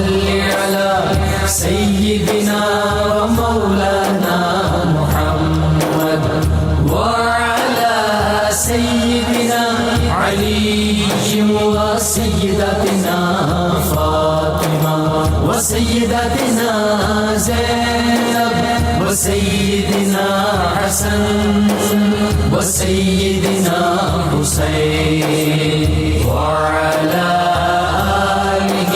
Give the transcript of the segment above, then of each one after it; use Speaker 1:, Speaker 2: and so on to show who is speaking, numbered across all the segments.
Speaker 1: صل على سيدنا ومولانا محمد وعلى سيدنا علي وسيدتنا فاطمة وسيدتنا زينب وسيدنا حسن وسيدنا حسين وعلى آله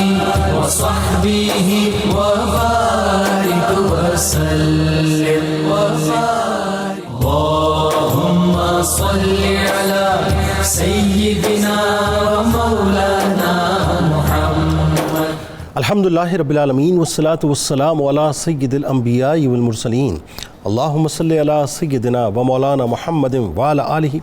Speaker 1: وصحبه وبارك وسلم اللهم صل على سيدنا ومولانا محمد.
Speaker 2: الحمدللہ رب العالمین والصلاة والسلام علی سید الانبیاء والمرسلین. اللہم صلی علی سیدنا و مولانا محمد وعلی آلہ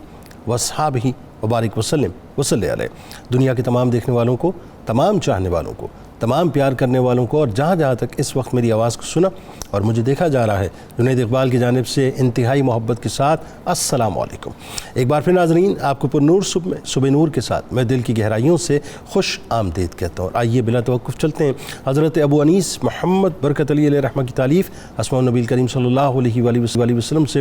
Speaker 2: واصحابہ وبارک وسلم وصلی علیہ. دنیا کے تمام دیکھنے والوں کو، تمام چاہنے والوں کو، تمام پیار کرنے والوں کو، اور جہاں جہاں تک اس وقت میری آواز کو سنا اور مجھے دیکھا جا رہا ہے، جنید اقبال کی جانب سے انتہائی محبت کے ساتھ السلام علیکم. ایک بار پھر ناظرین، آپ کو پر نور صبح نور کے ساتھ میں دل کی گہرائیوں سے خوش آمدید کہتا ہوں. آئیے بلا توقف چلتے ہیں حضرت ابو انیس محمد برکت علی علیہ رحمہ کی تالیف اسماء النبی کریم صلی اللہ علیہ وآلہ وسلم سے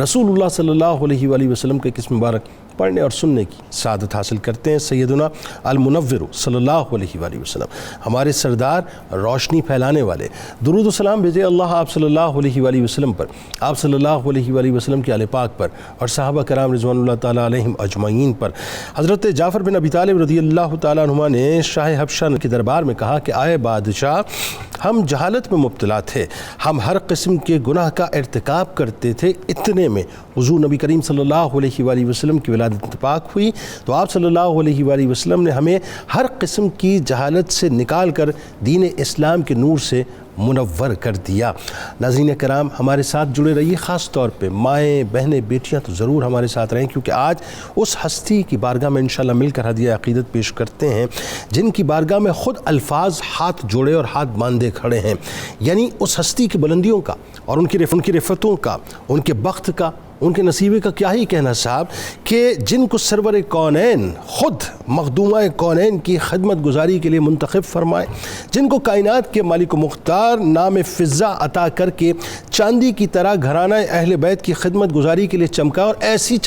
Speaker 2: رسول اللہ صلی اللہ علیہ وآلہ وسلم کے قسم مبارک پڑھنے اور سننے کی سعادت حاصل کرتے ہیں. سیدنا المنور صلی اللہ علیہ وآلہ وسلم، ہمارے سردار، روشنی پھیلانے والے، درود و سلام بھیجے اللہ آپ صلی اللہ علیہ وآلہ وسلم پر، آپ صلی اللہ علیہ وآلہ وسلم کے آل پاک پر اور صحابہ کرام رضوان اللہ تعالیٰ علیہم اجمعین پر. حضرت جعفر بن ابی طالب رضی اللہ تعالیٰ عنہ نے شاہ حبشہ کے دربار میں کہا کہ آئے بادشاہ، ہم جہالت میں مبتلا تھے، ہم ہر قسم کے گناہ کا ارتکاب کرتے تھے. اتنے میں حضور نبی کریم صلی اللہ علیہ وآلہ وسلم کی ولادت پاک ہوئی تو آپ صلی اللہ علیہ وآلہ وسلم نے ہمیں ہر قسم کی جہالت سے نکال کر دین اسلام کے نور سے منور کر دیا. ناظرین کرام، ہمارے ساتھ جڑے رہیے، خاص طور پہ مائیں، بہنیں، بیٹیاں تو ضرور ہمارے ساتھ رہیں، کیونکہ آج اس ہستی کی بارگاہ میں انشاءاللہ مل کر ہدیہ عقیدت پیش کرتے ہیں جن کی بارگاہ میں خود الفاظ ہاتھ جوڑے اور ہاتھ باندھے کھڑے ہیں. یعنی اس ہستی کی بلندیوں کا اور ان کی رفتوں کا، ان کے بخت کا، ان کے نصیبے کا کیا ہی کہنا صاحب، کہ جن کو سرور کونین خود مخدومہ کونین کی خدمت گزاری کے لیے منتخب فرمائے، جن کو کائنات کے مالک و مختار نام فضہ عطا کر کے چاندی کی طرح گھرانہ اہل بیت کی خدمت گزاری کے لیے چمکا، اور ایسے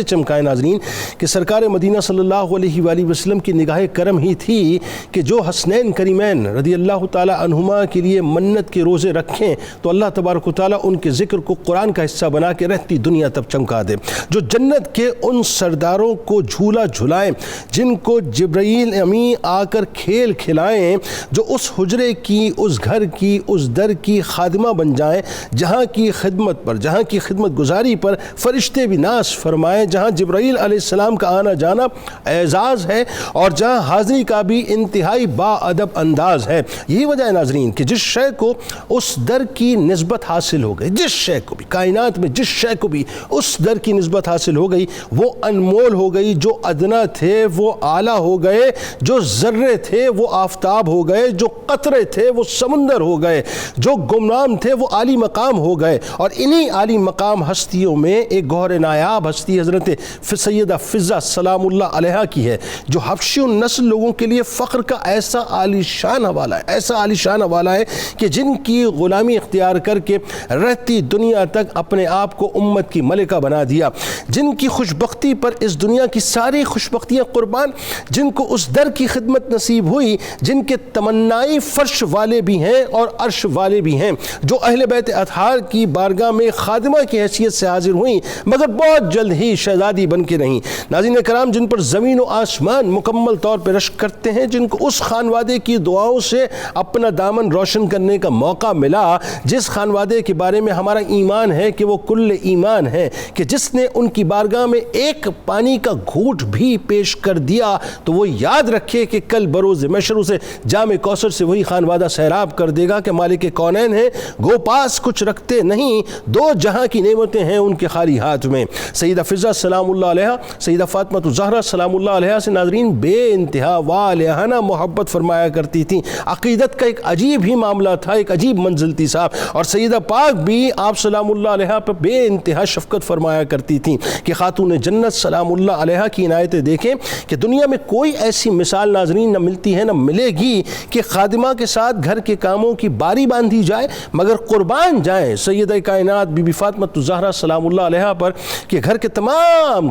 Speaker 2: چمکائیں ناظرین کہ سرکار مدینہ صلی اللہ علیہ وآلہ وسلم کی نگاہ کرم ہی تھی کہ جو حسنین کریمین رضی اللہ تعالی عنہما کے لیے منت کے روزے رکھیں تو اللہ تبارک و تعالیٰ ان کے ذکر کو قرآن کا حصہ بنا کے رہتی دنیا تب چمکا دے. جو جنت کے ان سرداروں کو جھولا جھلائیں جن کو جبرائیل امی آ کر کھیل کھلائیں، جو اس حجرے کی، اس گھر کی، اس در کی خادمہ بن جائیں جہاں کی خدمت پر، جہاں کی خدمت گزاری پر فرشتے بھی ناز فرمائیں، جہاں جبرائیل علیہ السلام کا آنا جانا اعزاز ہے اور جہاں حاضری کا بھی انتہائی با ادب انداز ہے. یہی وجہ ہے ناظرین کہ جس شے کو اس در کی نسبت حاصل ہو گئی، جس شے کو بھی کائنات میں جس شے کو بھی اس در کی نسبت حاصل ہو گئی وہ انمول ہو گئی. جو ادنا تھے وہ اعلیٰ ہو گئے، جو ذرے تھے وہ آفتاب ہو گئے، جو قطرے تھے وہ سمندر ہو گئے، جو گمنام تھے وہ عالی مقام ہو گئے. اور انہی عالی مقام ہستیوں میں ایک گوہر نایاب ہستی حضرت سیدہ فضہ سلام اللہ علیہا کی ہے، جو حبشی النسل لوگوں کے لیے فخر کا ایسا عالی شان حوالہ ہے، ایسا عالی شان حوالہ ہے کہ جن کی غلامی اختیار کر کے رہتی دنیا تک اپنے آپ کو امت کی ملکہ بنا دیا، جن کی خوشبختی پر اس دنیا کی ساری خوشبختیاں قربان، جن کو اس در کی خدمت نصیب ہوئی جن کے تمنائی فرش والے بھی ہیں اور عرش والے بھی ہیں، جو اہل بیت اطہار کی بارگاہ میں خادمہ کی حیثیت سے حاضر ہوئیں مگر بہت جلد ہی شہزادی بن کے رہیں. ناظرین کرام، جن پر زمین و آسمان مکمل طور پر رشک کرتے ہیں، جن کو اس خانوادے کی دعاؤں سے اپنا دامن روشن کرنے کا موقع ملا جس خانوادے کے بارے میں ہمارا ایمان ہے کہ وہ کل ایمان ہے، کہ جس نے ان کی بارگاہ میں ایک پانی کا گھونٹ بھی پیش کر دیا تو وہ یاد رکھے کہ کل بروز محشر اسے جام کوثر سے وہی خانوادہ سیراب کر دے گا کہ مالک کونین ہے، گو پاس کچھ رکھتے نہیں، دو جہاں کی نعمتیں ہیں ان کے خالی ہاتھ میں. سیدہ فضہ سلام اللہ علیہا، سیدہ فاطمہ الزہرا سلام اللہ علیہا سے ناظرین بے انتہا والہانہ محبت فرمایا کرتی تھیں. عقیدت کا ایک عجیب ہی معاملہ تھا، ایک عجیب منزل تھی صاحب. اور سیدہ پاک بھی آپ سلام اللہ علیہا پر بے انتہا انتہا شفقت فرمایا کرتی تھیں کہ خاتون جنت سلام اللہ علیہا کی عنایتیں دیکھیں کہ دنیا میں کوئی ایسی مثال ناظرین نہ ملتی ہے نہ ملے گی کہ خادمہ کے ساتھ گھر کے کاموں کی باری باندھی جائے مگر قربان جائیں سیدہ کائنات بی بی فاطمہ الزہرا سلام اللہ علیہا پر کہ گھر کے تمام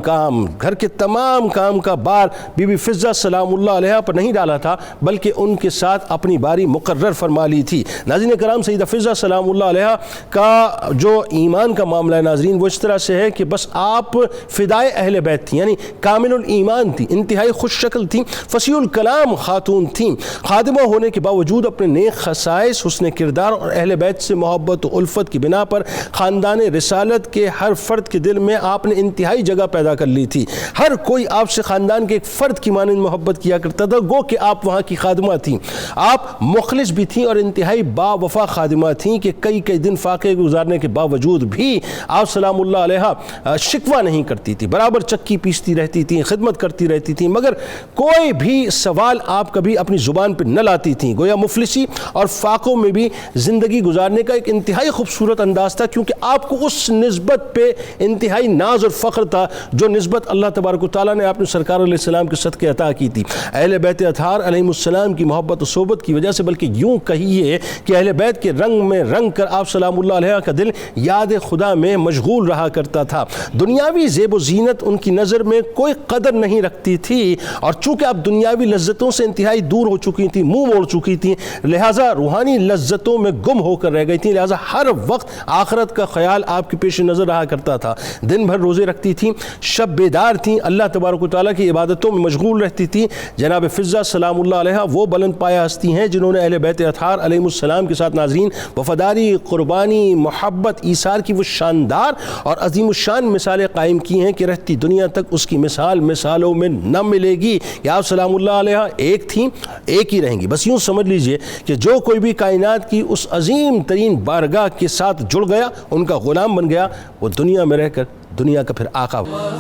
Speaker 2: کام کا بار بی بی فضہ سلام اللہ علیہا پر نہیں ڈالا تھا بلکہ ان کے ساتھ اپنی باری مقرر فرما لی تھی۔ ناظرین کرام سیدہ فضہ سلام اللہ علیہا کا جو ایمان کا معاملہ ہے ناظرین وہ اس طرح سے ہے کہ بس آپ فدائے اہل بیت تھیں، یعنی کامل الایمان تھی، انتہائی خوش شکل تھیں، فصیح الکلام خاتون تھیں، خادمہ ہونے کے باوجود اپنے نیک خصائص، حسن کردار اور اہل بیت سے محبت و الفت کی بنا پر خاندان رسالت کے ہر فرد کے دل میں آپ نے انتہائی جگہ پیدا کر لی تھی۔ ہر کوئی آپ سے خاندان کے ایک فرد کی مانند محبت کیا کرتا تھا، گو کہ آپ وہاں کی خادمہ تھیں۔ آپ مخلص بھی تھیں اور انتہائی با وفا خادمہ تھیں کہ کئی دن فاقے گزارنے کے باوجود بھی آپ سلام اللہ علیہا شکوہ نہیں کرتی تھی، برابر چکی پیستی رہتی تھیں، خدمت کرتی رہتی تھیں، مگر کوئی بھی سوال آپ کبھی اپنی زبان پہ نہ لاتی تھیں۔ گویا مفلسی اور فاقوں میں بھی زندگی گزارنے کا ایک انتہائی خوبصورت انداز تھا، کیونکہ آپ کو اس نسبت پہ انتہائی ناز اور فخر تھا جو نسبت اللہ تبارک و تعالیٰ نے آپ نے سرکار علیہ السلام کے صدقے عطا کی تھی۔ اہل بیت اطہار علیہم السلام کی محبت و صحبت کی وجہ سے، بلکہ یوں کہیے کہ اہل بیت کے رنگ میں رنگ کر آپ سلام اللہ علیہ کا دل یاد خدا میں مشغول رہا کرتا تھا۔ دنیاوی زیب و زینت ان کی نظر میں کوئی قدر نہیں رکھتی تھی، اور چونکہ آپ دنیاوی لذتوں سے انتہائی دور ہو چکی تھیں، منہ موڑ چکی تھیں، لہٰذا روحانی لذتوں میں گم ہو کر رہ گئی تھیں، لہٰذا ہر وقت آخرت کا خیال آپ کے پیش نظر رہا کرتا تھا۔ دن بھر روزے رکھتی تھیں، شب بیدار تھیں، اللہ تبارک و تعالیٰ کی عبادتوں میں مشغول رہتی تھیں۔ جناب فضہ سلام اللہ علیہ وہ بلند پایہ ہستی ہیں جنہوں نے اہل بیت اطہار علیہ السلام کے ساتھ ناظرین وفاداری، قربانی، محبت، ایثار کی وہ شاندار اور عظیم الشان مثالیں قائم کی ہیں کہ رہتی دنیا تک اس کی مثال مثالوں میں نہ ملے گی۔ کہ آپ سلام اللہ علیہ ایک تھیں، ایک ہی رہیں گی۔ بس یوں سمجھ لیجئے کہ جو کوئی بھی کائنات کی اس عظیم ترین بارگاہ کے ساتھ جڑ گیا، ان کا غلام بن گیا، وہ دنیا میں رہ کر دنیا کا پھر آقا ہوا۔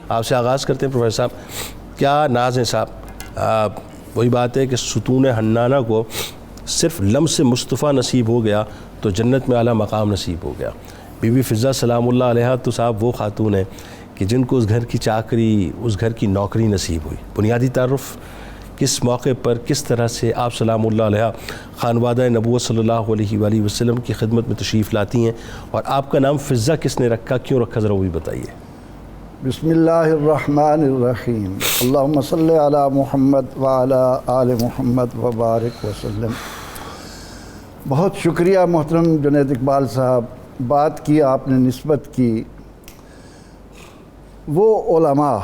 Speaker 2: آپ سے آغاز کرتے ہیں پروفیسر صاحب، کیا ناز ہے صاحب، وہی بات ہے کہ ستون حنانہ کو صرف لمس مصطفیٰ نصیب ہو گیا تو جنت میں اعلیٰ مقام نصیب ہو گیا۔ بی بی فضہ سلام اللہ علیہ تو صاحب وہ خاتون ہیں کہ جن کو اس گھر کی چاکری، اس گھر کی نوکری نصیب ہوئی۔ بنیادی تعارف کس موقع پر کس طرح سے آپ سلام اللہ علیہ خانوادہ نبوت صلی اللہ علیہ وآلہ وسلم کی خدمت میں تشریف لاتی ہیں، اور آپ کا نام فضہ کس نے رکھا، کیوں رکھا، ذرا وہ بھی بتائیے۔
Speaker 3: بسم اللہ الرحمن الرحیم، اللہم صلی علی محمد وعلی آل محمد وبارک وسلم۔ بہت شکریہ محترم جنید اقبال صاحب، بات کی آپ نے نسبت کی وہ علماء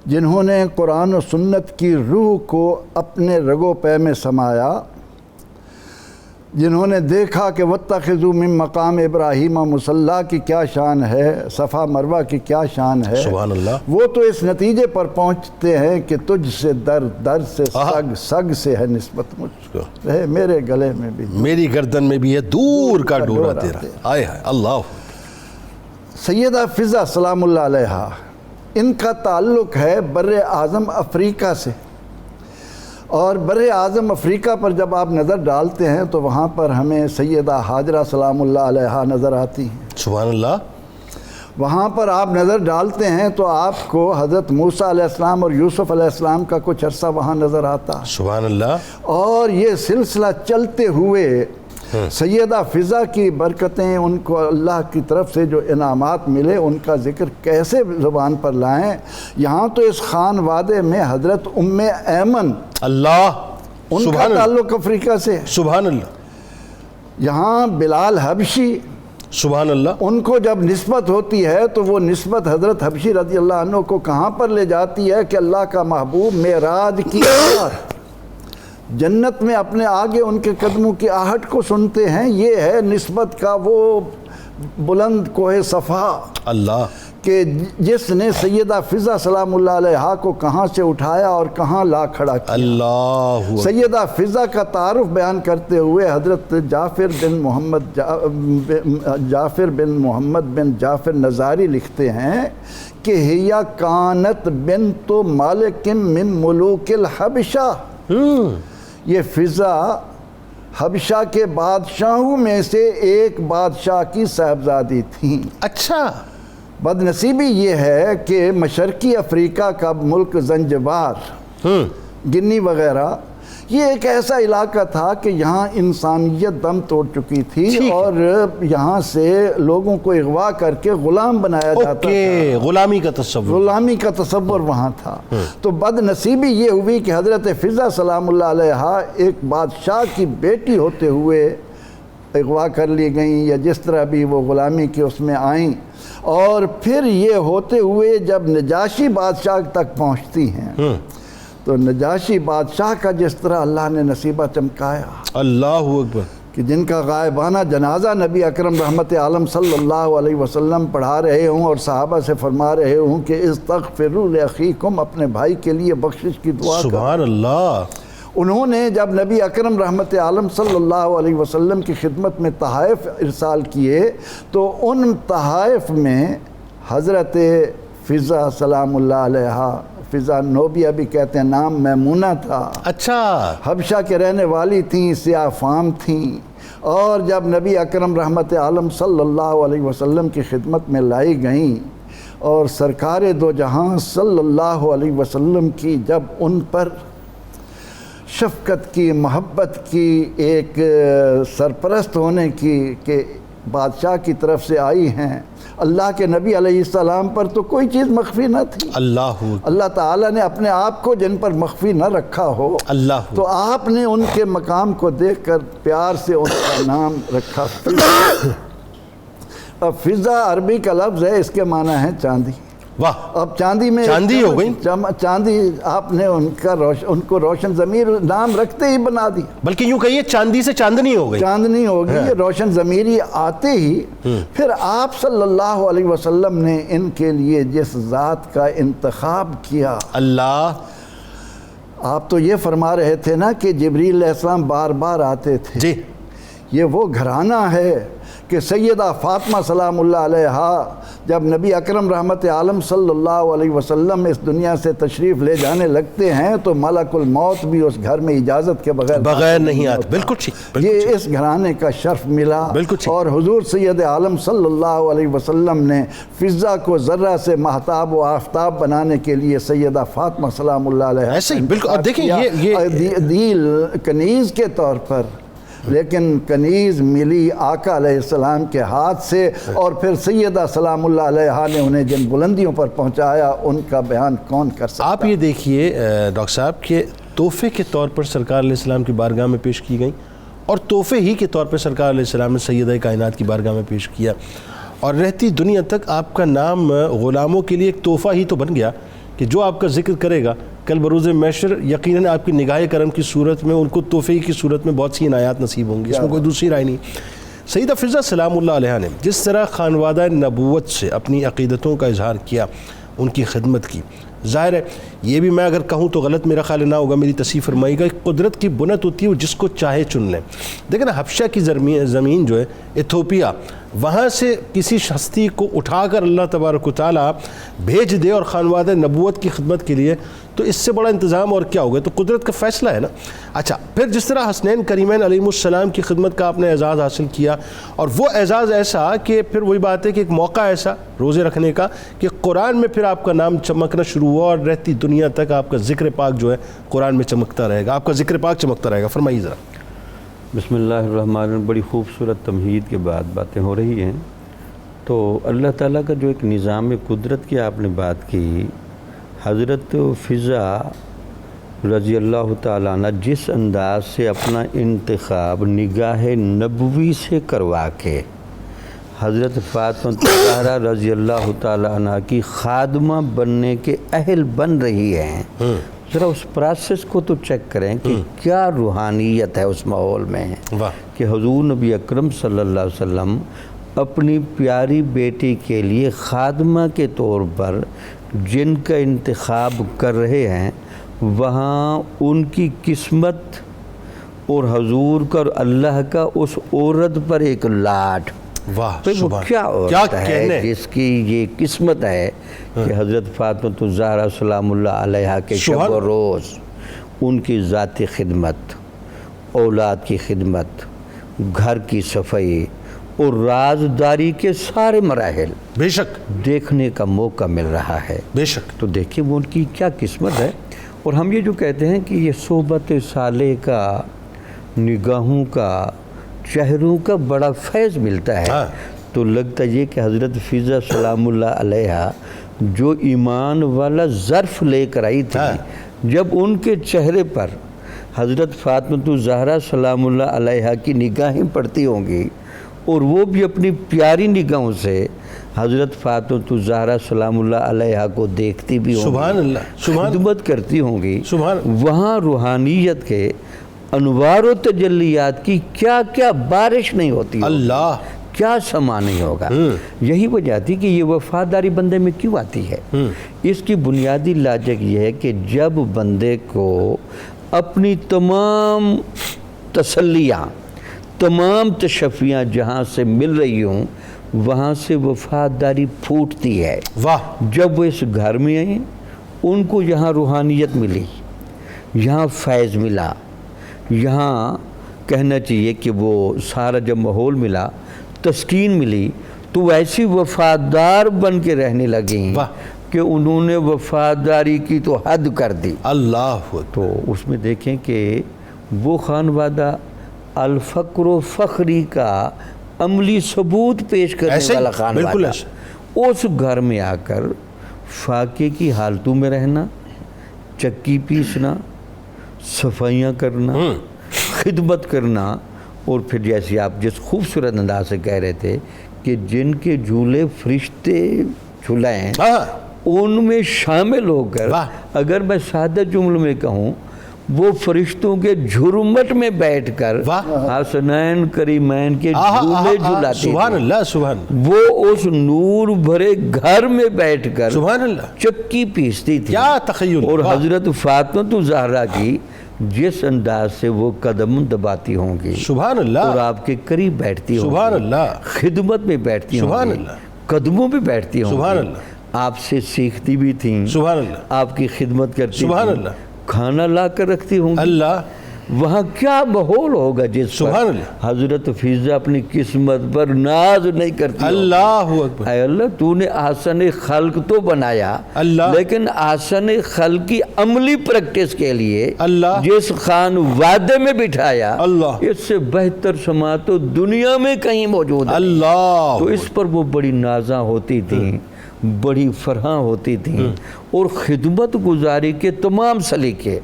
Speaker 3: جنہوں نے قرآن و سنت کی روح کو اپنے رگ و پے میں سمایا، جنہوں نے دیکھا کہ وَاتَّخِذُوا مِن مقام ابراہیم مصلی کی کیا شان ہے، صفا مروہ کی کیا شان ہے،
Speaker 2: سبحان اللہ،
Speaker 3: وہ تو اس نتیجے پر پہنچتے ہیں کہ تجھ سے در سے سگ سے ہے نسبت مجھ کو، ہے میرے گلے میں بھی،
Speaker 2: میری گردن میں بھی ہے دور کا ڈورا تیرا، آئے ہائے اللہ۔
Speaker 3: سیدہ فضہ سلام اللہ علیہ، ان کا تعلق ہے بر اعظم افریقہ سے، اور بر اعظم افریقہ پر جب آپ نظر ڈالتے ہیں تو وہاں پر ہمیں سیدہ ہاجرہ سلام اللہ علیہ نظر آتی ہیں۔
Speaker 2: سبحان اللہ۔
Speaker 3: وہاں پر آپ نظر ڈالتے ہیں تو آپ کو حضرت موسیٰ علیہ السلام اور یوسف علیہ السلام کا کچھ عرصہ وہاں نظر آتا،
Speaker 2: سبحان اللہ۔
Speaker 3: اور یہ سلسلہ چلتے ہوئے سیدہ فضہ کی برکتیں، ان کو اللہ کی طرف سے جو انعامات ملے ان کا ذکر کیسے زبان پر لائیں۔ یہاں تو اس خانوادے میں حضرت ام ایمن
Speaker 2: اللہ،
Speaker 3: ان کا تعلق افریقہ سے،
Speaker 2: سبحان اللہ۔
Speaker 3: یہاں بلال حبشی،
Speaker 2: سبحان اللہ،
Speaker 3: ان کو جب نسبت ہوتی ہے تو وہ نسبت حضرت حبشی رضی اللہ عنہ کو کہاں پر لے جاتی ہے کہ اللہ کا محبوب معراج کی رات جنت میں اپنے آگے ان کے قدموں کی آہٹ کو سنتے ہیں۔ یہ ہے نسبت کا وہ بلند کوہ صفا
Speaker 2: اللہ،
Speaker 3: کہ جس نے سیدہ فضہ سلام اللہ علیہ کو کہاں سے اٹھایا اور کہاں لا کھڑا کیا۔
Speaker 2: اللہ،
Speaker 3: سیدہ فضہ کا تعارف بیان کرتے ہوئے حضرت جعفر بن جعفر نظاری لکھتے ہیں کہ ہیا کانت بنت مالک من ملوک الحبشہ، یہ فضہ حبشہ کے بادشاہوں میں سے ایک بادشاہ کی صاحبزادی تھیں۔
Speaker 2: اچھا،
Speaker 3: بد نصیبی یہ ہے کہ مشرقی افریقہ کا ملک زنجبار، گنی وغیرہ، یہ ایک ایسا علاقہ تھا کہ یہاں انسانیت دم توڑ چکی تھی اور یہاں سے لوگوں کو اغوا کر کے غلام بنایا جاتا تھا۔
Speaker 2: غلامی کا تصور
Speaker 3: وہاں تھا۔ تو بد نصیبی یہ ہوئی کہ حضرت فضہ سلام اللہ علیہا ایک بادشاہ کی بیٹی ہوتے ہوئے اغوا کر لی گئیں، یا جس طرح بھی وہ غلامی کے اس میں آئیں، اور پھر یہ ہوتے ہوئے جب نجاشی بادشاہ تک پہنچتی ہیں تو نجاشی بادشاہ کا جس طرح اللہ نے نصیبہ چمکایا،
Speaker 2: اللہ اکبر،
Speaker 3: کہ جن کا غائبانہ جنازہ نبی اکرم رحمت عالم صلی اللہ علیہ وسلم پڑھا رہے ہوں اور صحابہ سے فرما رہے ہوں کہ استغفروا لاخیکم، اپنے بھائی کے لیے بخشش کی دعا کرو۔
Speaker 2: سبحان اللہ۔
Speaker 3: انہوں نے جب نبی اکرم رحمت عالم صلی اللہ علیہ وسلم کی خدمت میں تحائف ارسال کیے تو ان تحائف میں حضرت فضہ سلام اللہ علیہا، فضہ نوبیہ بھی کہتے ہیں، نام میمونہ تھا،
Speaker 2: اچھا،
Speaker 3: حبشہ کے رہنے والی تھیں، سیاہ فام تھیں، اور جب نبی اکرم رحمت عالم صلی اللہ علیہ وسلم کی خدمت میں لائی گئیں اور سرکار دو جہاں صلی اللہ علیہ وسلم کی جب ان پر شفقت کی، محبت کی، ایک سرپرست ہونے کی کہ بادشاہ کی طرف سے آئی ہیں، اللہ کے نبی علیہ السلام پر تو کوئی چیز مخفی نہ تھی۔ اللہ تعالیٰ نے اپنے آپ کو جن پر مخفی نہ رکھا ہو، تو آپ نے ان کے مقام کو دیکھ کر پیار سے ان کا نام رکھا۔ اب فضہ عربی کا لفظ ہے، اس کے معنی ہے چاندی۔
Speaker 2: واہ،
Speaker 3: اب چاندی میں
Speaker 2: چاندی ہو گئی،
Speaker 3: چاندی آپ نے ان کو روشن ضمیر نام رکھتے ہی بنا دی،
Speaker 2: بلکہ یوں کہیے چاندی سے چاندنی ہو گئی،
Speaker 3: چاندنی ہو گئی۔ روشن ضمیری آتے ہی پھر آپ صلی اللہ علیہ وسلم نے ان کے لیے جس ذات کا انتخاب کیا،
Speaker 2: اللہ،
Speaker 3: آپ تو یہ فرما رہے تھے نا کہ جبریل علیہ السلام بار بار آتے تھے،
Speaker 2: جی،
Speaker 3: یہ وہ گھرانہ ہے کہ سیدہ فاطمہ سلام اللہ علیہا جب نبی اکرم رحمت عالم صلی اللہ علیہ وسلم اس دنیا سے تشریف لے جانے لگتے ہیں تو ملک الموت بھی اس گھر میں اجازت کے بغیر
Speaker 2: نہیں آتا۔ بالکل ٹھیک،
Speaker 3: یہ اس گھرانے کا شرف ملا، اور حضور سید عالم صلی اللہ علیہ وسلم نے فضہ کو ذرہ سے مہتاب و آفتاب بنانے کے لیے سیدہ فاطمہ سلام اللہ علیہا
Speaker 2: ایسے ہی بالکل۔ اور دیکھیں یہ
Speaker 3: دیل کنیز کے طور پر، لیکن کنیز ملی آقا علیہ السلام کے ہاتھ سے، اور پھر سیدہ سلام اللہ علیہا نے انہیں جن بلندیوں پر پہنچایا ان کا بیان کون کر سکتا۔
Speaker 2: آپ یہ دیکھیے ڈاکٹر صاحب کہ تحفے کے طور پر سرکار علیہ السلام کی بارگاہ میں پیش کی گئیں، اور تحفے ہی کے طور پر سرکار علیہ السلام نے سیدہ کائنات کی بارگاہ میں پیش کیا، اور رہتی دنیا تک آپ کا نام غلاموں کے لیے ایک تحفہ ہی تو بن گیا کہ جو آپ کا ذکر کرے گا کل بروز محشر یقیناً آپ کی نگاہ کرم کی صورت میں ان کو تحفے کی صورت میں بہت سی عنایات نصیب ہوں گی، اس میں کوئی دوسری رائے نہیں۔ سیدہ فضہ سلام اللہ علیہا نے جس طرح خانوادہ نبوت سے اپنی عقیدتوں کا اظہار کیا، ان کی خدمت کی، ظاہر ہے یہ بھی میں اگر کہوں تو غلط میرا خیال نہ ہوگا، میری تصحیح فرمائے گا، قدرت کی بنت ہوتی ہے وہ جس کو چاہے چن لیں۔ دیکھیں نا، حبشہ کی زمین جو ہے ایتھوپیا، وہاں سے کسی ہستی کو اٹھا کر اللہ تبارک و تعالیٰ بھیج دے اور خانوادہ نبوت کی خدمت کے لیے، تو اس سے بڑا انتظام اور کیا ہوگا؟ تو قدرت کا فیصلہ ہے نا۔ اچھا، پھر جس طرح حسنین کریمین علیہ السلام کی خدمت کا آپ نے اعزاز حاصل کیا، اور وہ اعزاز ایسا کہ پھر وہی بات ہے کہ ایک موقع ایسا روزے رکھنے کا کہ قرآن میں پھر آپ کا نام چمکنا شروع ہوا، اور رہتی دنیا تک آپ کا ذکر پاک جو ہے قرآن میں چمکتا رہے گا، آپ کا ذکر پاک چمکتا رہے گا۔ فرمائیے ذرا۔
Speaker 4: بسم اللہ الرحمن الرحیم۔ بڑی خوبصورت تمہید کے بعد باتیں ہو رہی ہیں، تو اللہ تعالیٰ کا جو ایک نظام قدرت کی آپ نے بات کی، حضرت فضہ رضی اللہ تعالیٰ عنہ جس انداز سے اپنا انتخاب نگاہ نبوی سے کروا کے حضرت فاطمہ الزہرا رضی اللہ تعالیٰ عنہ کی خادمہ بننے کے اہل بن رہی ہیں، ذرا اس پروسیس کو تو چیک کریں کہ کیا روحانیت ہے اس ماحول میں، کہ حضور نبی اکرم صلی اللہ علیہ وسلم اپنی پیاری بیٹی کے لیے خادمہ کے طور پر جن کا انتخاب کر رہے ہیں، وہاں ان کی قسمت اور حضور کا اور اللہ کا اس عورت پر ایک لاٹ، وہ کیا عورت ہے جس کی یہ قسمت ہے کہ حضرت فاطمہ الزہرا سلام اللہ علیہا کے شب و روز ان کی ذاتی خدمت، اولاد کی خدمت، گھر کی صفائی اور رازداری کے سارے مراحل
Speaker 2: بے شک
Speaker 4: دیکھنے کا موقع مل رہا ہے۔
Speaker 2: بے شک
Speaker 4: تو دیکھیں وہ ان کی کیا قسمت ہے۔ اور ہم یہ جو کہتے ہیں کہ یہ صحبت صالح کا، نگاہوں کا، چہروں کا بڑا فیض ملتا ہے،
Speaker 2: ہاں۔
Speaker 4: تو لگتا یہ کہ حضرت فضا سلام اللہ علیہا جو ایمان والا ظرف لے کر آئی تھی،
Speaker 2: ہاں۔
Speaker 4: جب ان کے چہرے پر حضرت فاطمہ الزہرا سلام اللہ علیہا کی نگاہیں پڑتی ہوں گی، اور وہ بھی اپنی پیاری نگاہوں سے حضرت فاطمہ الزہرا سلام اللہ علیہا کو دیکھتی بھی ہوں گی،
Speaker 2: سبحان اللہ، سبحان
Speaker 4: خدمت کرتی ہوں گی،
Speaker 2: سبحان
Speaker 4: وہاں روحانیت کے انوار و تجلیات کی کیا کیا بارش نہیں ہوتی ہوگی،
Speaker 2: اللہ
Speaker 4: کیا سما نہیں ہوگا۔ یہی وجہ تھی کہ یہ وفاداری بندے میں کیوں آتی ہے؟ اس کی بنیادی لاجک یہ ہے کہ جب بندے کو اپنی تمام تسلیاں، تمام تشفیاں جہاں سے مل رہی ہوں، وہاں سے وفاداری پھوٹتی ہے۔
Speaker 2: واہ،
Speaker 4: جب وہ اس گھر میں آئیں، ان کو یہاں روحانیت ملی، یہاں فیض ملا، یہاں کہنا چاہیے کہ وہ سارا جب ماحول ملا، تسکین ملی، تو ایسی وفادار بن کے رہنے لگیں
Speaker 2: واہ،
Speaker 4: کہ انہوں نے وفاداری کی تو حد کر دی۔
Speaker 2: اللہ اکبر۔
Speaker 4: تو اس میں دیکھیں کہ وہ خانوادہ الفقر و فخری کا عملی ثبوت پیش کرنے
Speaker 2: ایسے ہی،
Speaker 4: والا
Speaker 2: بالکل
Speaker 4: خانوادہ،
Speaker 2: ایسے۔
Speaker 4: اس گھر میں آ کر فاقے کی حالتوں میں رہنا، چکی پیسنا، صفائیاں کرنا، خدمت کرنا، اور پھر جیسے آپ جس خوبصورت انداز سے کہہ رہے تھے کہ جن کے جھولے فرشتے جھلائیں،
Speaker 2: ہاں،
Speaker 4: ان میں شامل ہو کر،
Speaker 2: واہ۔
Speaker 4: اگر میں سادہ جملوں میں کہوں، وہ فرشتوں کے جھرمٹ میں بیٹھ کر
Speaker 2: واہ۔
Speaker 4: حسنین کریمین کے جھولے جھلاتے
Speaker 2: سبحان
Speaker 4: تھے،
Speaker 2: اللہ، سبحان
Speaker 4: وہ اس نور بھرے گھر میں بیٹھ کر
Speaker 2: سبحان اللہ،
Speaker 4: چکی پیستی تھی۔
Speaker 2: کیا تخیل،
Speaker 4: اور
Speaker 2: واہ۔
Speaker 4: حضرت فاطمہ الزہرا کی جس انداز سے وہ قدم دباتی ہوں گی،
Speaker 2: سبحان اللہ،
Speaker 4: اور آپ کے قریب بیٹھتی ہوں گی،
Speaker 2: سبحان اللہ،
Speaker 4: خدمت میں بیٹھتی ہوں
Speaker 2: سبحان
Speaker 4: گی،
Speaker 2: اللہ،
Speaker 4: قدموں پہ بیٹھتی ہوں
Speaker 2: سبحان
Speaker 4: گی،
Speaker 2: اللہ،
Speaker 4: آپ سے سیکھتی بھی تھیں،
Speaker 2: سبحان اللہ،
Speaker 4: آپ کی خدمت کرتی
Speaker 2: سبحان
Speaker 4: تھیں،
Speaker 2: اللہ،
Speaker 4: کھانا لا کر رکھتی ہوں گی۔
Speaker 2: اللہ،
Speaker 4: وہاں کیا ماحول ہوگا جس
Speaker 2: سبحان
Speaker 4: پر
Speaker 2: اللہ،
Speaker 4: حضرت فضا اپنی قسمت پر ناز نہیں کرتی ہوگی۔
Speaker 2: اللہ اکبر،
Speaker 4: اے اللہ، تو نے احسن خلق تو بنایا،
Speaker 2: اللہ،
Speaker 4: لیکن احسن خلق کی عملی پریکٹس کے لیے
Speaker 2: اللہ،
Speaker 4: جس خان وعدے میں بٹھایا،
Speaker 2: اللہ،
Speaker 4: اس سے بہتر سما تو دنیا میں کہیں موجود ہے۔
Speaker 2: اللہ،
Speaker 4: تو اس پر وہ بڑی نازاں ہوتی تھیں، بڑی فرحاں ہوتی تھیں، اور خدمت گزاری کے تمام سلیقے،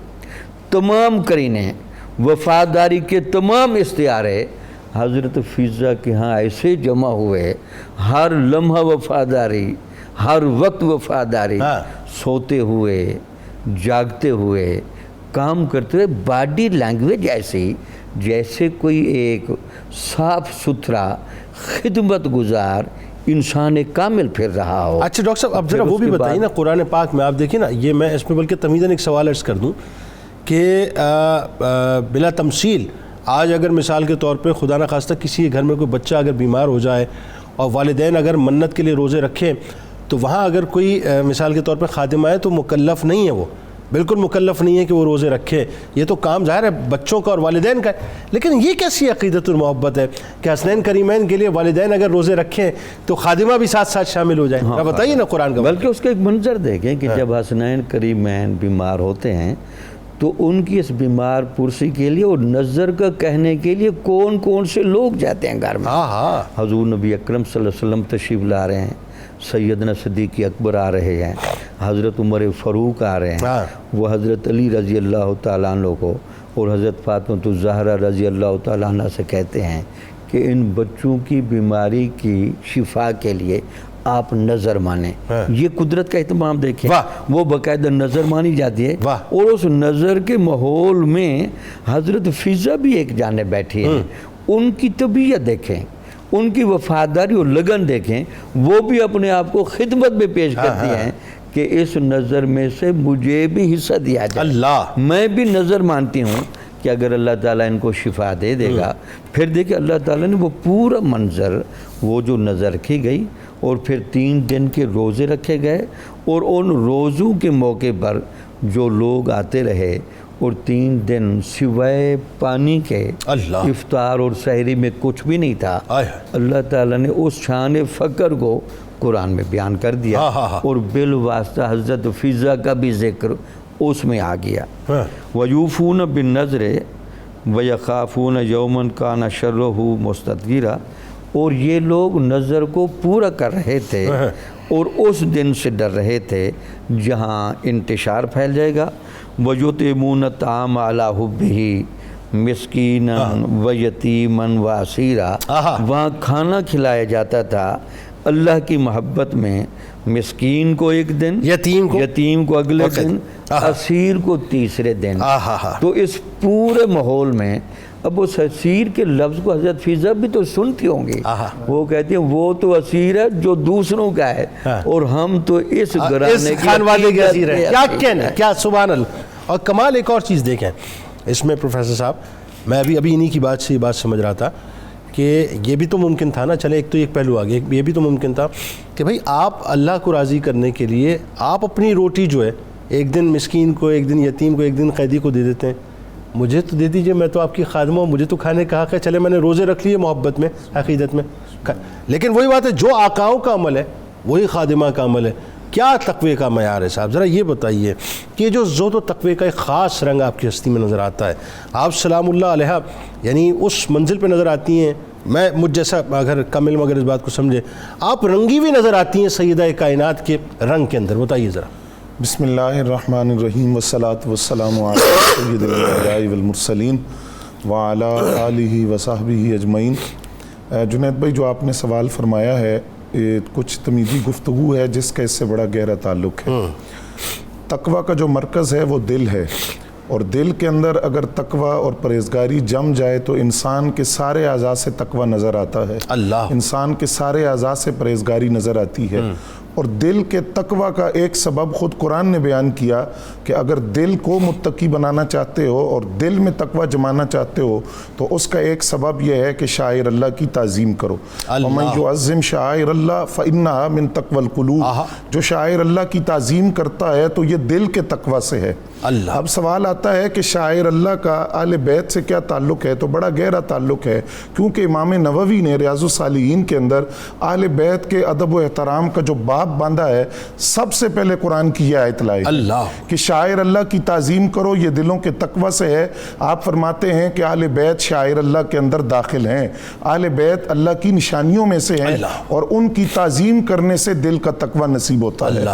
Speaker 4: تمام کرینے، وفاداری کے تمام استعارے حضرت فضا کے ہاں ایسے جمع ہوئے، ہر لمحہ وفاداری، ہر وقت وفاداری،
Speaker 2: ہاں۔
Speaker 4: سوتے ہوئے، جاگتے ہوئے، کام کرتے ہوئے، باڈی لینگویج ایسی جیسے کوئی ایک صاف ستھرا خدمت گزار انسان کامل پھر رہا ہو۔
Speaker 2: اچھا ڈاکٹر صاحب، اب ذرا
Speaker 4: پھر
Speaker 2: وہ
Speaker 4: اس
Speaker 2: بھی
Speaker 4: کے
Speaker 2: بتائیے نا، قرآن پاک میں آپ دیکھیں نا، یہ میں اس میں بلکہ تمیزاً ایک سوال عرض کر دوں کہ بلا تمثیل آج اگر مثال کے طور پہ خدا نہ خواستہ کسی گھر میں کوئی بچہ اگر بیمار ہو جائے اور والدین اگر منت کے لیے روزے رکھیں، تو وہاں اگر کوئی مثال کے طور پہ خادم آئے تو مکلف نہیں ہے، وہ بالکل مکلف نہیں ہے کہ وہ روزے رکھے، یہ تو کام ظاہر ہے بچوں کا اور والدین کا ہے۔ لیکن یہ کیسی عقیدت اور محبت ہے کہ حسنین کریمین کے لیے والدین اگر روزے رکھیں تو خادمہ بھی ساتھ ساتھ شامل ہو جائیں؟ بتائیے نا قرآن کا۔
Speaker 4: بلکہ اس کا ایک منظر دیکھیں کہ جب حسنین کریمین بیمار ہوتے ہیں تو ان کی اس بیمار پرسی کے لیے اور نظر کا کہنے کے لیے کون کون سے لوگ جاتے ہیں گھر میں۔
Speaker 2: ہاں ہاں،
Speaker 4: حضور نبی اکرم صلی اللہ علیہ وسلم تشریف لا رہے ہیں، سیدنا صدیق اکبر آ رہے ہیں، حضرت عمر فاروق آ رہے ہیں، وہ حضرت علی رضی اللہ تعالیٰ عنہ کو اور حضرت فاطمہ الزہرا رضی اللہ تعالیٰ عنہ سے کہتے ہیں کہ ان بچوں کی بیماری کی شفا کے لیے آپ نظر مانیں۔ یہ قدرت کا اہتمام دیکھیں، وہ باقاعدہ نظر مانی جاتی ہے، اور اس نظر کے ماحول میں حضرت فضا بھی ایک جانب بیٹھی ہیں، ان کی طبیعت دیکھیں، ان کی وفاداری اور لگن دیکھیں، وہ بھی اپنے آپ کو خدمت میں پیش کرتی ہیں کہ اس نظر میں سے مجھے بھی حصہ دیا جائے،
Speaker 2: اللہ،
Speaker 4: میں بھی نظر مانتی ہوں کہ اگر اللہ تعالیٰ ان کو شفا دے دے گا۔ پھر دیکھیں اللہ تعالیٰ نے وہ پورا منظر، وہ جو نظر رکھی گئی، اور پھر 3 دن کے روزے رکھے گئے، اور ان روزوں کے موقع پر جو لوگ آتے رہے اور 3 دن سوائے پانی کے
Speaker 2: اللہ
Speaker 4: افطار اور سحری میں کچھ بھی نہیں تھا.
Speaker 2: آئے
Speaker 4: اللہ تعالیٰ نے اس شان فقر کو قرآن میں بیان کر دیا اور بالواسطہ حضرت فضا کا بھی ذکر اس میں آ گیا. وَيُوفُونَ بِالنَّذْرِ وَيَخَافُونَ يَوْمًا كَانَ شَرُّهُ مُسْتَطِيرًا. اور یہ لوگ نظر کو پورا کر رہے تھے اور اس دن سے ڈر رہے تھے جہاں انتشار پھیل جائے گا. وَيُطْعِمُونَ الطَّعَامَ عَلَىٰ حُبِّهِ مِسْكِينًا وَيَتِيمًا وَأَسِيرًا. وہاں کھانا کھلایا جاتا تھا اللہ کی محبت میں، مسکین کو ایک دن، یتیم کو اگلے دن، اسیر کو تیسرے دن. تو اس پورے ماحول میں اب اس اسیر کے لفظ کو حضرت فضا بھی تو سنتی ہوں گی. وہ کہتے ہیں وہ تو اسیر ہے جو دوسروں کا ہے اور ہم تو اس گھرانے
Speaker 2: خانوادے کے اسیر ہیں. کیا کہنا، کیا سبحان اللہ. اور کمال ایک اور چیز دیکھیں اس میں پروفیسر صاحب، میں ابھی انہی کی بات سے یہ بات سمجھ رہا تھا کہ یہ بھی تو ممکن تھا نا، چلے ایک تو ایک پہلو آگے، یہ بھی تو ممکن تھا کہ بھائی آپ اللہ کو راضی کرنے کے لیے آپ اپنی روٹی جو ہے ایک دن مسکین کو، ایک دن یتیم کو، ایک دن قیدی کو دے دیتے ہیں. مجھے تو دے دیجئے، میں تو آپ کی خادمہ ہوں، مجھے تو کھانے کا حق ہے. چلے میں نے روزے رکھ لیے محبت میں، عقیدت میں، لیکن وہی بات ہے جو آقاؤں کا عمل ہے وہی خادمہ کا عمل ہے. کیا تقوی کا معیار ہے صاحب؟ ذرا یہ بتائیے کہ جو زہد و تقوی کا ایک خاص رنگ آپ کی ہستی میں نظر آتا ہے. آپ سلام اللہ علیہ یعنی اس منزل پہ نظر آتی ہیں، میں مجھ جیسا اگر کم علم اگر اس بات کو سمجھے، آپ رنگی ہوئی نظر آتی ہیں سیدہ کائنات کے رنگ کے اندر. بتائیے ذرا.
Speaker 5: بسم اللہ الرحمن الرحیم والصلاة والسلام علی سید الانبیاء والمرسلین وعلی آلہ وصحبہ اجمعین. جنید بھائی، جو آپ نے سوال فرمایا ہے کچھ تمیزی گفتگو ہے جس کا اس سے بڑا گہرا تعلق ہے. تقوی کا جو مرکز ہے وہ دل ہے، اور دل کے اندر اگر تقوی اور پرہیزگاری جم جائے تو انسان کے سارے اعضاء سے تقوی نظر آتا ہے،
Speaker 2: اللہ
Speaker 5: انسان کے سارے اعضاء سے پرہیزگاری نظر آتی ہے. اور دل کے تقوی کا ایک سبب خود قرآن نے بیان کیا کہ اگر دل کو متقی بنانا چاہتے ہو اور دل میں تقوی جمانا چاہتے ہو تو اس کا ایک سبب یہ ہے کہ شاعر اللہ کی تعظیم کرو. وَمَن يُعَظِّمْ شَعَائِرَ اللَّهِ فَإِنَّهَا مِن تَقْوَى الْقُلُوبِ. جو شاعر اللہ کی تعظیم کرتا ہے تو یہ دل کے تقوی سے ہے. اب سوال آتا ہے کہ شاعر اللہ کا اہل بیت سے کیا تعلق ہے؟ تو بڑا گہرا تعلق ہے، کیونکہ امام نووی نے ریاض الصالحین کے اندر اہل بیت کے ادب و احترام کا جو باب باندھا ہے، سب سے پہلے قرآن کی یہ آیت لائی کہ شاعر اللہ کی تعظیم کرو، یہ دلوں کے تقوی سے ہے. آپ فرماتے ہیں کہ اہل بیت شاعر اللہ کے اندر داخل ہیں، اہل بیت اللہ کی نشانیوں میں سے ہیں اور ان کی تعظیم کرنے سے دل کا تقوی نصیب ہوتا ہے.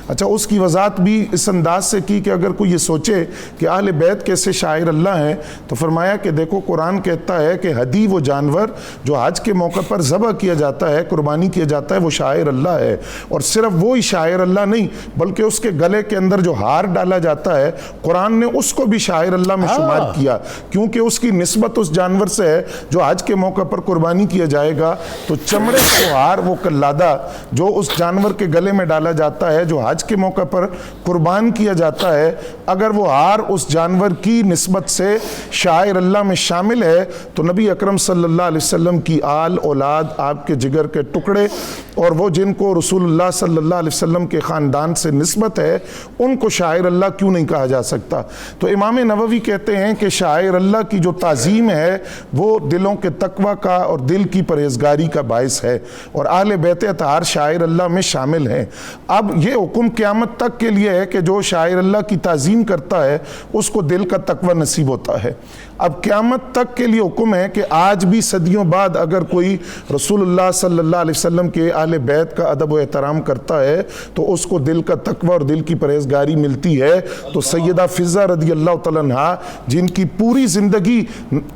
Speaker 5: اچھا، اس کی وضاحت بھی اس انداز سے کی کہ اگر کوئی یہ سوچے کہ اہل بیت کیسے شاعر اللہ ہیں، تو فرمایا کہ دیکھو قرآن کہتا ہے کہ ہدی وہ جانور جو حج کے موقع پر ذبح کیا جاتا ہے، قربانی کیا جاتا ہے، وہ شاعر اللہ ہے. اور صرف وہی شاعر اللہ نہیں بلکہ اس کے گلے کے اندر جو ہار ڈالا جاتا ہے، قرآن نے اس کو بھی شاعر اللہ میں شمار کیا، کیونکہ اس کی نسبت اس جانور سے ہے جو حج کے موقع پر قربانی کیا جائے گا. تو چمڑے کا ہار، وہ قلادہ جو اس جانور کے گلے میں ڈالا جاتا ہے جو حج کے موقع پر قربان کیا جاتا ہے، اگر وہ ہار اس جانور کی نسبت سے شاعر اللہ میں شامل ہے تو نبی اکرم صلی اللہ علیہ وسلم کی آل اولاد، آپ کے جگر کے ٹکڑے اور وہ جن کو رسول اللہ صلی اللہ علیہ وسلم کے خاندان سے نسبت ہے، ان کو شاعر اللہ کیوں نہیں کہا جا سکتا؟ تو امام نووی کہتے ہیں کہ شاعر اللہ کی جو تعظیم ہے وہ دلوں کے تقوی کا اور دل کی پرہیزگاری کا باعث ہے، اور اہل بیت اطہار شاعر اللہ میں شامل ہیں. اب یہ حکم قیامت تک کے لیے ہے کہ جو شاعر اللہ کی تعظیم کرتا ہے اس کو دل کا تقوی نصیب ہوتا ہے. اب قیامت تک کے لیے حکم ہے کہ آج بھی صدیوں بعد اگر کوئی رسول اللہ صلی اللہ علیہ وسلم کے اہل بیت کا ادب و احترام کرتا ہے تو اس کو دل کا تقوی اور دل کی پرہیزگاری ملتی ہے. تو سیدہ فضا رضی اللہ تعالیٰ عنہا، جن کی پوری زندگی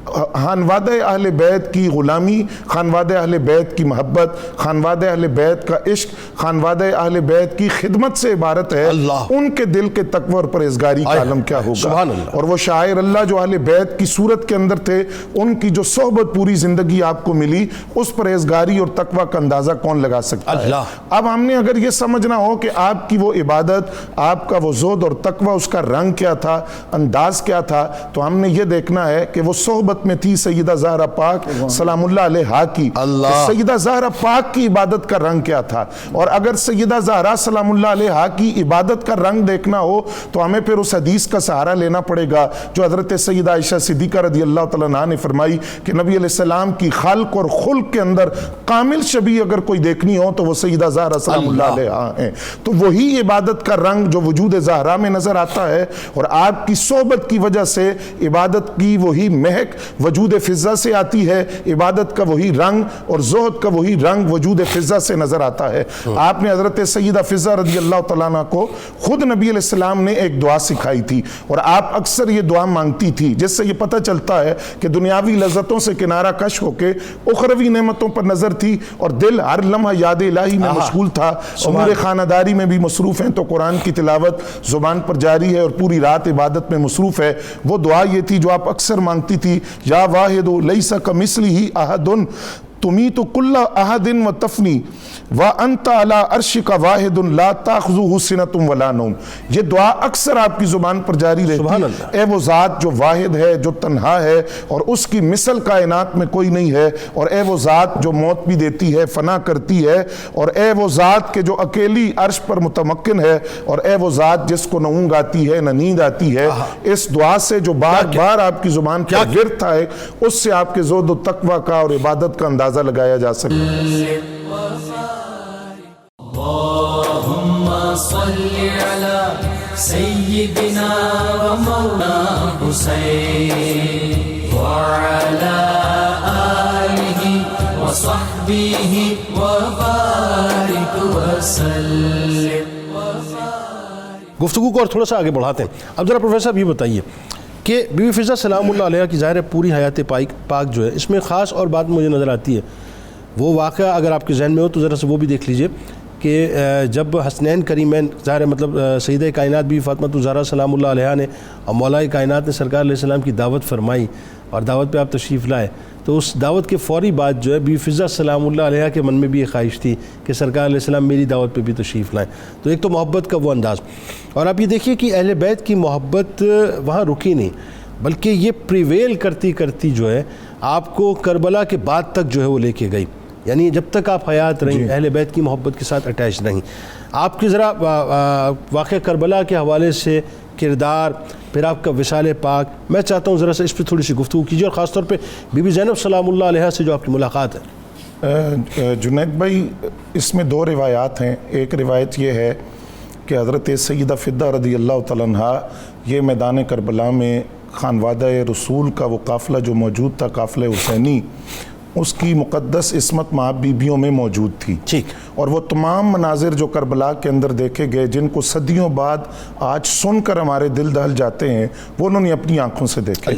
Speaker 5: خانوادہ اہل بیت کی غلامی، خانوادہ اہل بیت کی محبت، خانوادہ اہل بیت کا عشق، خانوادہ اہل بیت کی خدمت سے عبارت ہے، ان کے دل کے تقوی اور پرہیزگاری کا عالم کیا ہوگا. اور وہ شاعر اللہ جو اہل بیت کی صورت کے اندر تھے، ان کی جو صحبت پوری زندگی آپ کو ملی، اس پرہیزگاری اور تقوی کا اندازہ کون لگا سکتا ہے۔
Speaker 2: اللہ۔
Speaker 5: اب ہم نے اگر یہ سمجھنا ہو کہ آپ کی وہ عبادت، آپ کا وہ زہد اور تقوی، اس کا رنگ کیا تھا، انداز کیا تھا، تو ہم نے یہ دیکھنا ہے کہ وہ صحبت میں تھی سیدہ زہرا پاک سلام اللہ علیہا کی،
Speaker 2: اللہ۔
Speaker 5: سیدہ زہرا پاک کی عبادت کا رنگ کیا تھا۔ اور اگر سیدہ زہرا سلام اللہ علیہا کی عبادت کا رنگ دیکھنا ہو تو ہمیں پھر اس حدیث کا سہارا لینا پڑے گا جو حضرت سیدہ عائشہ صدیقہ رضی اللہ تعالیٰ عنہا نے فرمائی کہ نبی علیہ السلام کی خلق اور خلق کے اندر کامل شبیہ اگر کوئی دیکھنی ہو تو وہ سیدہ زہرا سلام اللہ علیہا ہیں۔ تو وہی عبادت کا رنگ جو وجود زہرا میں نظر آتا ہے، اور آپ کی صحبت کی وجہ سے عبادت کی وہی مہک وجود فضہ سے آتی ہے، عبادت کا وہی رنگ اور زہد کا وہی رنگ وجود فضہ سے نظر آتا ہے۔ آپ نے حضرت سیدہ فضہ رضی اللہ تعالیٰ عنہ کو خود نبی علیہ السلام نے ایک دعا سکھائی تھی، اور آپ اکثر یہ دعا مانگتی تھی، جس سے یہ پتہ چلتا ہے کہ دنیاوی لذتوں سے کنارہ کش ہو کے اخروی نعمتوں پر نظر تھی، اور دل ہر لمحہ یاد الہی میں مشغول تھا، امور خانہ داری میں بھی مصروف ہیں، تو قرآن کی تلاوت زبان پر جاری ہے اور پوری رات عبادت میں مصروف ہے۔ وہ دعا یہ تھی جو آپ اکثر مانگتی تھی، یا واحد لیس کمثلہ احد تمیت کل احد و تفنی وانت علی عرشک واحد لا تاخذہ سنۃ ولا نوم۔ یہ دعا اکثر آپ کی زبان پر جاری رہتی ہے۔ اے وہ ذات جو واحد ہے، جو تنہا ہے، اور اس کی مثل کائنات میں کوئی نہیں ہے، اور اے وہ ذات جو موت بھی دیتی ہے، فنا کرتی ہے، اور اے وہ ذات کہ جو اکیلی عرش پر متمکن ہے، اور اے وہ ذات جس کو نہ اونگ آتی ہے نہ نیند آتی ہے۔ اس دعا سے جو بار بار آپ کی زبان پر ورد ہے، اس سے آپ کے زہد و تقوی کا اور عبادت کا اندازہ لگایا جا سکتا ہے۔
Speaker 1: اللهم صل على سيدنا ومولانا حسين وعلى آله وصحبه وبارك وسلم۔
Speaker 2: گفتگو کو اور تھوڑا سا آگے بڑھاتے ہیں۔ اب ذرا پروفیسر صاحب یہ بتائیے کہ بی بی فضہ سلام اللہ علیہ کی ظاہر ہے پوری حیات پاک جو ہے، اس میں خاص اور بات مجھے نظر آتی ہے، وہ واقعہ اگر آپ کے ذہن میں ہو تو ذرا سے وہ بھی دیکھ لیجئے کہ جب حسنین کریمین ظاہر ہے مطلب سیدہ کائنات بی فاطمہ الزہرا سلام اللہ علیہ نے اور مولا کائنات نے سرکار علیہ السلام کی دعوت فرمائی، اور دعوت پہ آپ تشریف لائے، تو اس دعوت کے فوری بعد جو ہے بی فضہ سلام اللہ علیہ کے من میں بھی یہ خواہش تھی کہ سرکار علیہ السلام میری دعوت پہ بھی تشریف لائیں۔ تو ایک تو محبت کا وہ انداز، اور آپ یہ دیکھیے کہ اہل بیت کی محبت وہاں رکی نہیں، بلکہ یہ پریویل کرتی کرتی جو ہے آپ کو کربلا کے بعد تک جو ہے وہ لے کے گئی، یعنی جب تک آپ حیات رہیں اہل بیت کی محبت کے ساتھ اٹیچ رہیں۔ آپ کی ذرا واقعہ کربلا کے حوالے سے کردار، پھر آپ کا وصال پاک، میں چاہتا ہوں ذرا سے اس پہ تھوڑی سی گفتگو کیجیے، اور خاص طور پہ بی بی زینب سلام اللہ علیہ سے جو آپ کی ملاقات ہے۔
Speaker 5: جنید بھائی، اس میں دو روایات ہیں۔ ایک روایت یہ ہے کہ حضرت سیدہ فضہ رضی اللہ تعالیٰ عنہا یہ میدان کربلا میں خانوادہ رسول کا وہ قافلہ جو موجود تھا، قافلہ حسینی، اس کی مقدس عصمت ماں بیبیوں میں موجود تھی،
Speaker 2: ٹھیک،
Speaker 5: اور وہ تمام مناظر جو کربلا کے اندر دیکھے گئے، جن کو صدیوں بعد آج سن کر ہمارے دل دہل جاتے ہیں، وہ انہوں نے اپنی آنکھوں سے دیکھے۔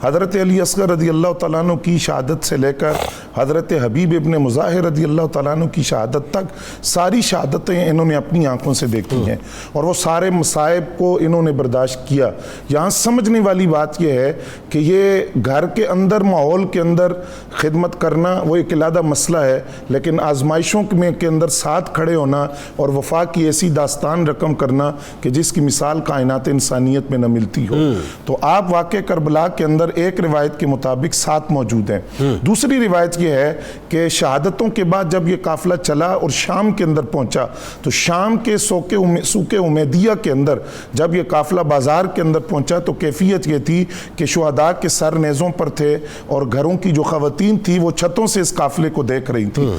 Speaker 5: حضرت علی اصغر رضی اللہ تعالیٰ عنہ کی شہادت سے لے کر حضرت حبیب ابن مظاہر رضی اللہ تعالیٰ عنہ کی شہادت تک ساری شہادتیں انہوں نے اپنی آنکھوں سے دیکھی ہیں، اور وہ سارے مصائب کو انہوں نے برداشت کیا۔ یہاں سمجھنے والی بات یہ ہے کہ یہ گھر کے اندر، ماحول کے اندر خدمت کرنا وہ ایک علیحدہ مسئلہ ہے، لیکن آزمائشوں میں کے اندر ساتھ کھڑے ہونا اور وفا کی ایسی داستان رقم کرنا کہ جس کی مثال کائنات انسانیت میں نہ ملتی ہو۔ تو آپ واقع کربلا کے اندر ایک روایت کے مطابق ساتھ موجود ہیں۔ دوسری روایت یہ ہے کہ شہادتوں کے بعد جب یہ قافلہ چلا اور شام کے اندر پہنچا، تو شام کے سوق امیدیہ کے اندر جب یہ قافلہ بازار کے اندر پہنچا تو کیفیت یہ تھی کہ شہداء کے سر نیزوں پر تھے، اور گھروں کی جو خواتین تھی وہ چھتوں سے اس قافلے کو دیکھ رہی تھی۔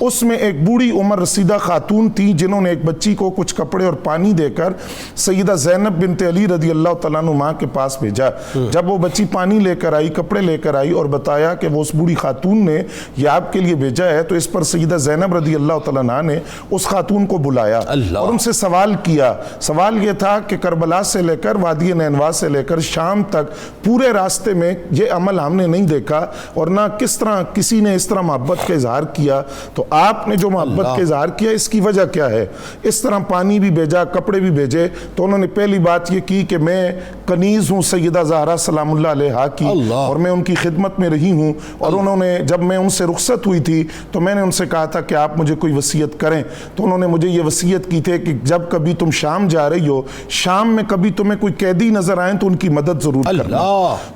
Speaker 5: اس میں ایک بوڑھی عمر رسیدہ خاتون تھی جنہوں نے ایک بچی کو کچھ کپڑے اور پانی دے کر سیدہ زینب بنت علی رضی اللہ تعالیٰ عنہ ماں کے پاس بھیجا۔ جب وہ بچی پانی لے کر آئی، کپڑے لے کر آئی، اور بتایا کہ وہ اس بوڑھی خاتون نے یہ آپ کے لیے بھیجا ہے، تو اس پر سیدہ زینب رضی اللہ تعالیٰ عنہ نے اس خاتون کو بلایا اور ان سے سوال کیا۔ سوال یہ تھا کہ کربلا سے لے کر وادی نینوا سے لے کر شام تک پورے راستے میں یہ عمل ہم نے نہیں دیکھا، اور نہ کس طرح کسی نے اس طرح محبت کا اظہار کیا، تو آپ نے جو محبت کے اظہار کیا اس کی وجہ کیا ہے؟ اس طرح پانی بھی بھیجا، کپڑے بھی بھیجے، تو انہوں نے پہلی بات یہ کی کہ میں کنیز ہوں سیدہ زہرا سلام اللہ علیہا کی، اور میں ان کی خدمت میں رہی ہوں، اور انہوں نے جب میں ان سے رخصت ہوئی تھی تو میں نے ان سے کہا تھا کہ آپ مجھے کوئی وصیت کریں، تو انہوں نے مجھے یہ وصیت کی تھی کہ جب کبھی تم شام جا رہی ہو، شام میں کبھی تمہیں کوئی قیدی نظر آئیں تو ان کی مدد ضرور کرنا۔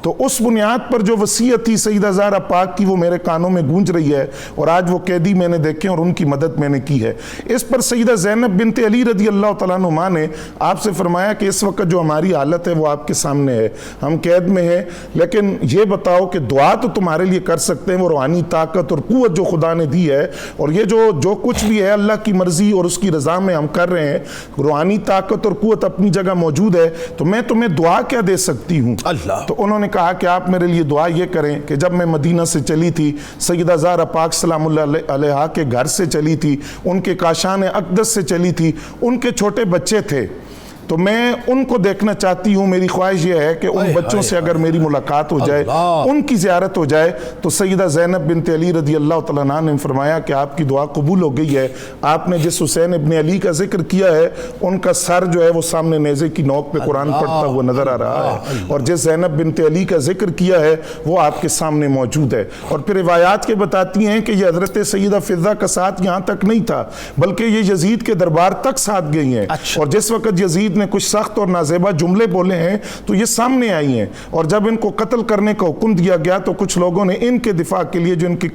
Speaker 5: تو اس بنیاد پر جو وصیت تھی سیدہ زہرا پاک کی وہ میرے کانوں میں گونج رہی ہے، اور آج وہ قیدی میں نے دیکھے اور ان کی مدد میں نے کی ہے۔ اس پر سیدہ زینب بنت علی رضی اللہ تعالیٰ عنہا نے آپ سے فرمایا کہ اس وقت جو ہماری حالت ہے وہ آپ کے سامنے ہے، ہم قید میں ہیں، لیکن یہ بتاؤ کہ دعا تو تمہارے لیے کر سکتے ہیں، وہ روحانی طاقت اور قوت جو خدا نے دی ہے، اور یہ جو کچھ بھی ہے اللہ کی مرضی اور اس کی رضا میں ہم کر رہے ہیں، روحانی طاقت اور قوت اپنی جگہ موجود ہے، تو میں تمہیں دعا کیا دے سکتی ہوں؟ تو انہوں نے کہا کہ آپ میرے لیے دعا یہ کریں کہ جب میں مدینہ سے چلی تھی، سیدہ زہرا پاک سلام اللہ علیہا کے گھر سے چلی تھی، ان کے کاشان اقدس سے چلی تھی، ان کے چھوٹے بچے تھے، تو میں ان کو دیکھنا چاہتی ہوں، میری خواہش یہ ہے کہ ان بچوں سے اگر میری ملاقات ہو جائے، ان کی زیارت ہو جائے۔ تو سیدہ زینب بنت علی رضی اللہ تعالیٰ عنہ نے فرمایا کہ آپ کی دعا قبول ہو گئی ہے۔ آپ نے جس حسین ابن علی کا ذکر کیا ہے ان کا سر جو ہے وہ سامنے نیزے کی نوک پہ قرآن پڑھتا ہوا نظر آ رہا ہے، اور جس زینب بنت علی کا ذکر کیا ہے وہ آپ کے سامنے موجود ہے۔ اور پھر روایات کے بتاتی ہیں کہ یہ حضرت سیدہ فضہ کا ساتھ یہاں تک نہیں تھا، بلکہ یہ یزید کے دربار تک ساتھ گئی ہیں، اور جس وقت یزید نے کچھ سخت اور نازیبہ جملے بولے ہیں تو یہ سامنے آئی ہیں، اور جب ان کو قتل کرنے کا حکم دیا گیا تو کچھ لوگوں نے ان کے دفاع کے لیے جو ان کی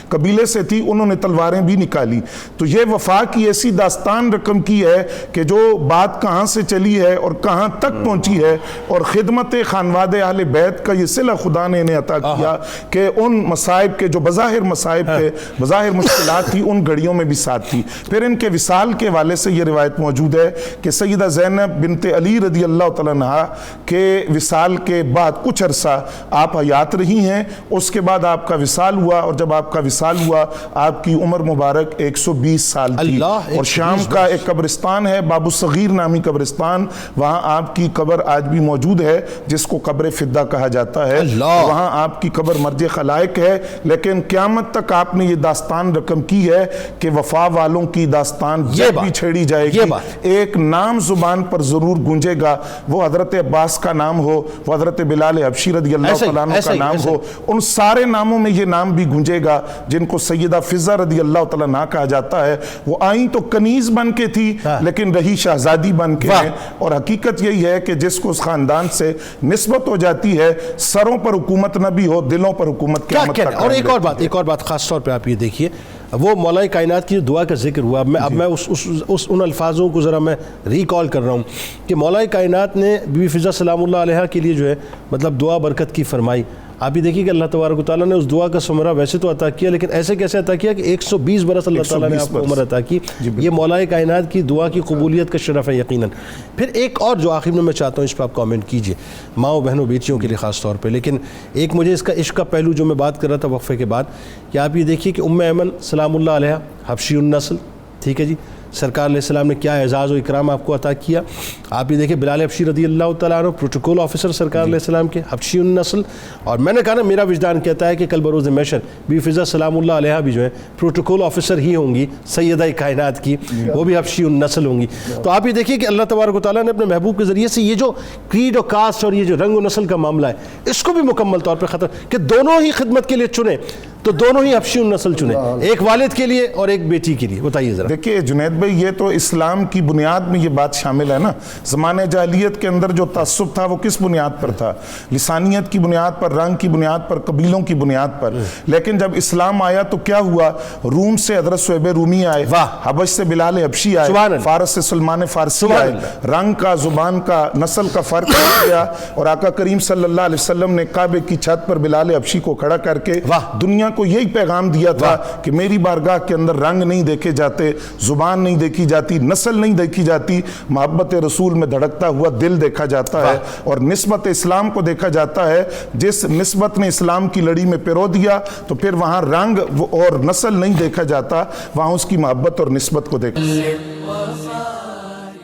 Speaker 5: قبیلے سے تھی انہوں نے تلواریں بھی نکالی۔ تو یہ وفا کی ایسی داستان رقم کی ہے کہ جو بات کہاں سے چلی ہے اور کہاں تک پہنچی ہے، اور خدمت خانواد اہل بیت کا یہ صلہ خدا نے انہیں عطا کیا کہ ان مصائب کے جو بظاہر مصائب تھے، بظاہر مشکلات تھی، ان گھڑیوں میں بھی ساتھ تھی۔ پھر ان کے وصال کے حوالے سے یہ روایت موجود ہے کہ سیدہ زینب بنت علی رضی اللہ تعالیٰ عنہا کے وصال کے بعد کچھ عرصہ آپ حیات رہی ہیں، اس کے بعد آپ کا وصال ہوا، اور جب آپ کا وصال ہوا آپ کی عمر مبارک 120 سال تھی، اور شام کا ایک قبرستان ہے باب الصغیر نامی قبرستان، وہاں آپ کی قبر آج بھی موجود ہے جس کو قبر فدہ کہا جاتا ہے، وہاں آپ کی قبر مرج خلائق ہے۔ لیکن قیامت تک آپ نے یہ داستان رقم کی ہے کہ وفا والوں کی داستان جب بھی چھیڑی جائے گی ایک نام زبان پر ضرور گونجے گا، وہ حضرت عباس کا نام ہو، وہ حضرت بلال حبشی رضی اللہ تعالیٰ عنہ کا نام ہو، ان سارے ناموں میں یہ نام بھی گونجے گا جن کو سیدہ فضہ رضی اللہ تعالیٰ عنہ کہا جاتا ہے۔ وہ آئیں تو کنیز بن کے تھی لیکن رہی شہزادی بن کے ہیں، اور حقیقت یہی ہے کہ جس کو اس خاندان سے نسبت ہو جاتی ہے سروں پر حکومت نہ بھی ہو، دلوں پر حکومت قیامت تک۔
Speaker 2: اور ایک اور بات خاص طور پہ آپ یہ دیکھیے، وہ مولا کائنات کی دعا کا ذکر ہوا، اب میں ان الفاظوں کو ذرا میں ریکال کر رہا ہوں کہ مولا کائنات نے بی بی فضہ سلام اللہ علیہا کے لیے جو ہے مطلب دعا برکت کی فرمائی۔ آپ یہ دیکھیے کہ اللہ تبارک و تعالیٰ نے اس دعا کا ثمرہ ویسے تو عطا کیا، لیکن ایسے کیسے عطا کیا کہ 120 برس اللہ تعالیٰ نے آپ کو عمر عطا کی۔ یہ مولا کائنات کی دعا کی قبولیت کا شرف ہے یقیناً۔ پھر ایک اور جو آخر میں چاہتا ہوں اس پہ آپ کامنٹ کیجئے، ماؤں بہنوں بیٹیوں کے لیے خاص طور پہ، لیکن ایک مجھے اس کا عشق کا پہلو جو میں بات کر رہا تھا وقفے کے بعد، کہ آپ یہ دیکھیے کہ ام ایمن سلام اللہ علیہا حبشی النسل، ٹھیک ہے جی، سرکار علیہ السلام نے کیا اعزاز و اکرام آپ کو عطا کیا۔ آپ یہ دیکھیں بلال حبشی رضی اللہ تعالیٰ عنہ پروٹوکول آفیسر سرکار علیہ السلام کے، حبشی النسل، اور میں نے کہا نا میرا وجدان کہتا ہے کہ کل بروز محشر بی فضہ سلام اللہ علیہا بھی جو ہے پروٹوکول آفیسر ہی ہوں گی سیدہ کائنات کی، وہ بھی حبشی النسل ہوں گی۔ تو آپ یہ دیکھیے کہ اللہ تبارک و تعالیٰ نے اپنے محبوب کے ذریعے سے یہ جو کریڈ و کاسٹ اور یہ جو رنگ و نسل کا معاملہ ہے اس کو بھی مکمل طور پہ ختم، کہ دونوں ہی خدمت کے لیے چنے تو دونوں ہی حبشی النسل چنے، ایک والد کے لیے اور ایک بیٹی کے لیے۔ بتائیے ذرا۔
Speaker 5: دیکھیے جنید بھائی، یہ تو اسلام کی بنیاد میں یہ بات شامل ہے نا۔ زمانے جاہلیت کے اندر جو تعصب تھا وہ کس بنیاد پر تھا؟ لسانیت کی بنیاد پر، رنگ کی بنیاد پر، قبیلوں کی بنیاد پر۔ لیکن جب اسلام آیا تو کیا ہوا؟ روم سے حضرت صہیب رومی آئے، حبش سے بلال حبشی آئے، فارس سے سلمان فارسی آئے، رنگ کا، زبان کا، نسل کا فرق ہو گیا، اور آقا کریم صلی اللہ علیہ وسلم نے کعبے کی چھت پر بلال حبشی کو کھڑا کر کے دنیا کو یہی پیغام دیا تھا کہ میری بارگاہ کے اندر رنگ نہیں دیکھے جاتے، زبان نہیں دیکھی جاتی، نسل نہیں دیکھی جاتی، محبت رسول میں دھڑکتا ہوا دل دیکھا جاتا ہے، اور نسبت اسلام کو دیکھا جاتا ہے۔ جس نسبت نے اسلام کی لڑی میں پیرو دیا تو پھر وہاں رنگ اور نسل نہیں دیکھا جاتا، وہاں اس کی محبت اور نسبت کو دیکھا۔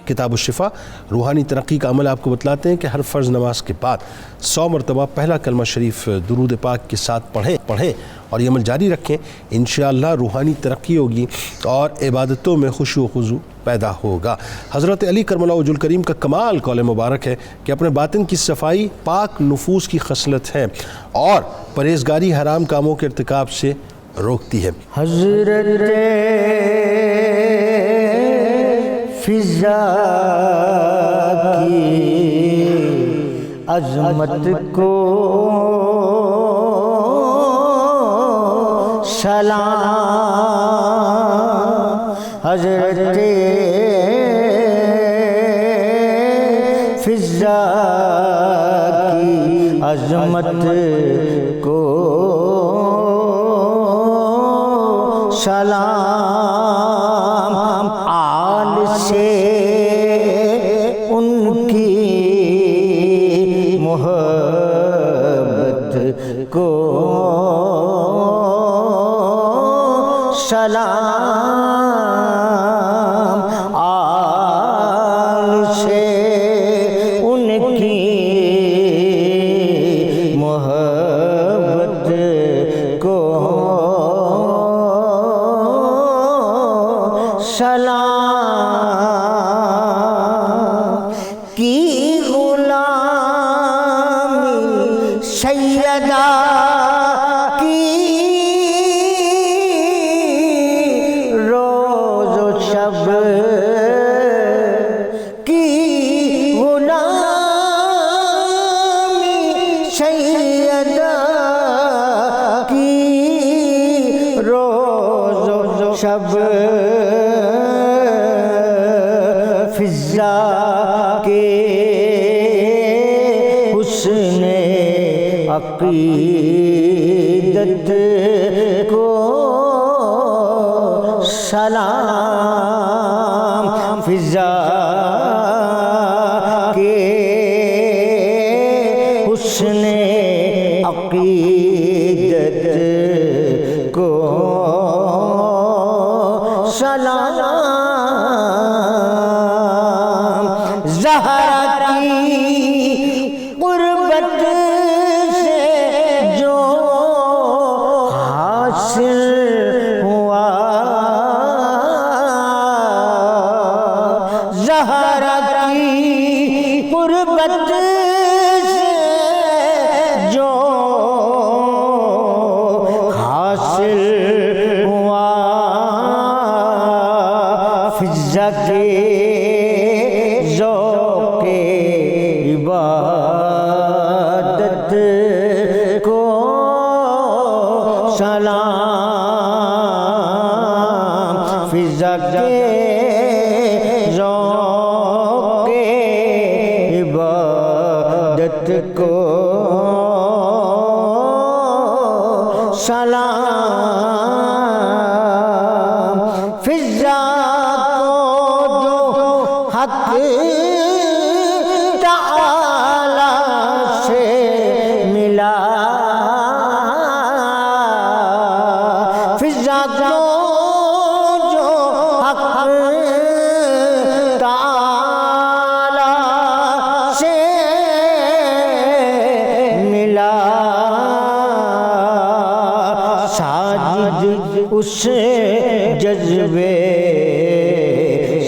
Speaker 2: کتاب الشفا روحانی ترقی کا عمل آپ کو بتلاتے ہیں کہ ہر فرض نماز کے بعد 100 مرتبہ پہلا کلمہ شریف درود پاک کے ساتھ پڑھیں اور یہ عمل جاری رکھیں، انشاءاللہ روحانی ترقی ہوگی اور عبادتوں میں خشوع و خضوع پیدا ہوگا۔ حضرت علی کرم اللہ وجہ الکریم کا کمال قول مبارک ہے کہ اپنے باطن کی صفائی پاک نفوس کی خصلت ہے اور پرہیزگاری حرام کاموں کے ارتکاب سے روکتی ہے۔
Speaker 6: حضرت فضا کی عظمت کو سلام، حضرت فضا کی عظمت کو سلام، آل سے ان کی محبت کو سلام، آل سے ان کی محبت کو سلام، کی غلامی سیدہ کی روز و شب، کی غلامی سیدہ کی روز و شب، فضا کے حسن عقیدت کو سلام، فضا کے حسن عقیدت کو سلام، زہرا کی قربت سے جو حاصل ہوا، زہرا کی قربت سے جو حاصل ہوا، فضا کے ذوق عبادت کو سلام، فضا کے ذوق عبادت کو سلام، فضا کو جو حق تعالی سے ملا، فضا کو جو حق تعالی سے ملا، ساجد اس جذبے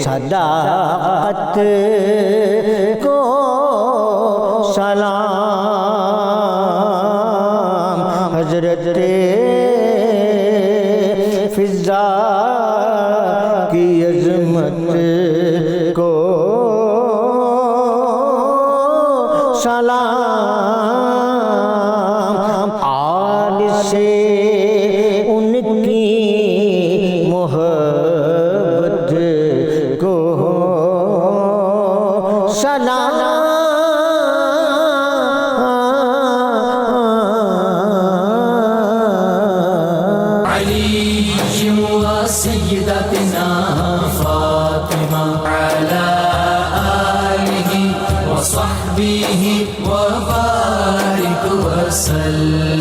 Speaker 6: صداقت کو سلام، حضرت فضا کی عظمت کو سلام، آل سے ان کی محبت کو سلام،
Speaker 1: علي وسيدتنا فاطمة على آله وصحبه وبارك وسلم.